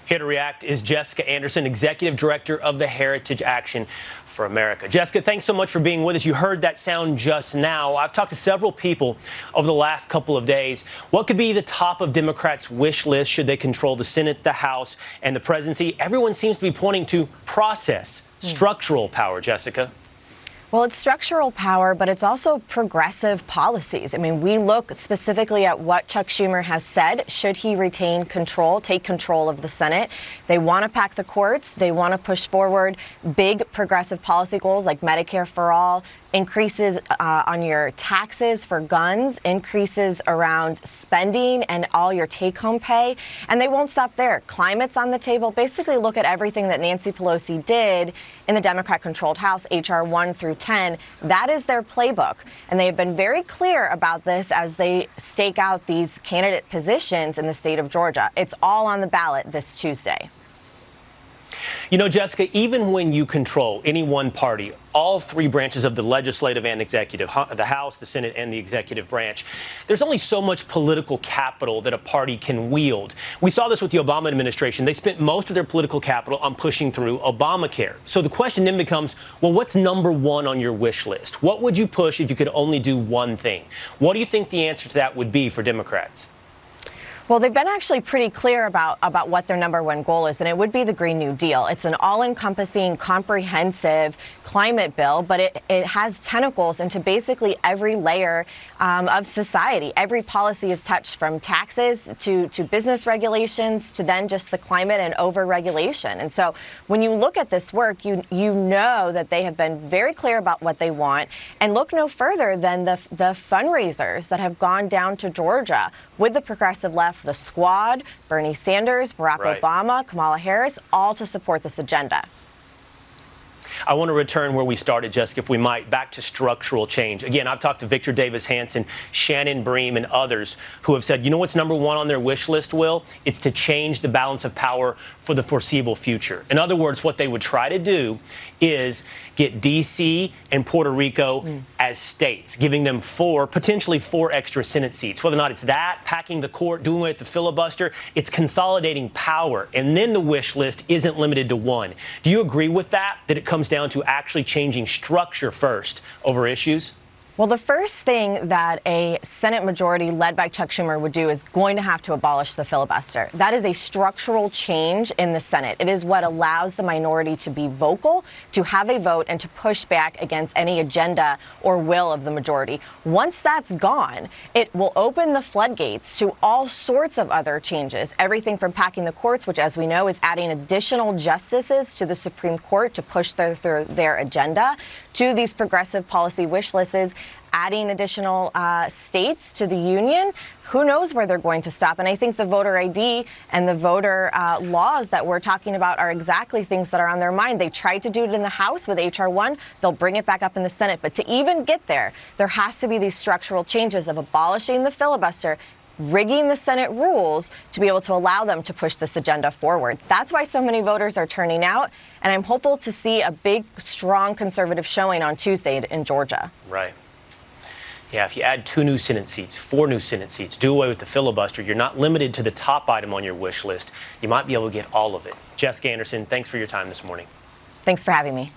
Here to react is Jessica Anderson, Executive Director of the Heritage Action for America. Jessica, thanks so much for being with us. You heard that sound just now. I've talked to several people over the last couple of days. What could be the top of Democrats' wish list should they control the Senate, the House, and the presidency? Everyone seems to be pointing to process, structural power, Jessica. Well, it's structural power, but it's also progressive policies. I mean, we look specifically at what Chuck Schumer has said. Should he retain control, take control of the Senate? They want to pack the courts. They want to push forward big progressive policy goals like Medicare for all, increases on your taxes for guns, increases around spending and all your take-home pay. And they won't stop there. Climate's on the table. Basically, look at everything that Nancy Pelosi did in the Democrat-controlled House, H.R. 1 through 10. That is their playbook. And they have been very clear about this as they stake out these candidate positions in the state of Georgia. It's all on the ballot this Tuesday. You know, Jessica, even when you control any one party, all three branches of the legislative and executive, the House, the Senate, and the executive branch, there's only so much political capital that a party can wield. We saw this with the Obama administration. They spent most of their political capital on pushing through Obamacare. So the question then becomes, well, what's number one on your wish list? What would you push if you could only do one thing? What do you think the answer to that would be for Democrats? Well, they've been actually pretty clear about what their number one goal is, and it would be the Green New Deal. It's an all-encompassing, comprehensive climate bill, but it has tentacles into basically every layer of society. Every policy is touched, from taxes to business regulations to then just the climate and over-regulation. And so when you look at this work, you know that they have been very clear about what they want. And look no further than the fundraisers that have gone down to Georgia with the progressive left, the Squad, Bernie Sanders, Barack Obama, Kamala Harris, all to support this agenda. I want to return where we started, Jessica, if we might, back to structural change. Again, I've talked to Victor Davis Hanson, Shannon Bream, and others who have said, you know what's number one on their wish list, Will? It's to change the balance of power for the foreseeable future. In other words, what they would try to do is get D.C. and Puerto Rico as states, giving them potentially four extra Senate seats. Whether or not it's that, packing the court, doing away with the filibuster, it's consolidating power. And then the wish list isn't limited to one. Do you agree with that it comes down to actually changing structure first over issues? Well, the first thing that a Senate majority led by Chuck Schumer would do is going to have to abolish the filibuster. That is a structural change in the Senate. It is what allows the minority to be vocal, to have a vote, and to push back against any agenda or will of the majority. Once that's gone, it will open the floodgates to all sorts of other changes. Everything from packing the courts, which, as we know, is adding additional justices to the Supreme Court to push their agenda, to these progressive policy wish lists, adding additional states to the union. Who knows where they're going to stop? And I think the voter ID and the voter laws that we're talking about are exactly things that are on their mind. They tried to do it in the House with H.R. 1. They'll bring it back up in the Senate. But to even get there has to be these structural changes of abolishing the filibuster, rigging the Senate rules to be able to allow them to push this agenda forward. That's why so many voters are turning out, and I'm hopeful to see a big, strong conservative showing on Tuesday in Georgia. Right. Yeah, if you add 2 new Senate seats, 4 new Senate seats, do away with the filibuster, you're not limited to the top item on your wish list. You might be able to get all of it. Jessica Anderson, thanks for your time this morning. Thanks for having me.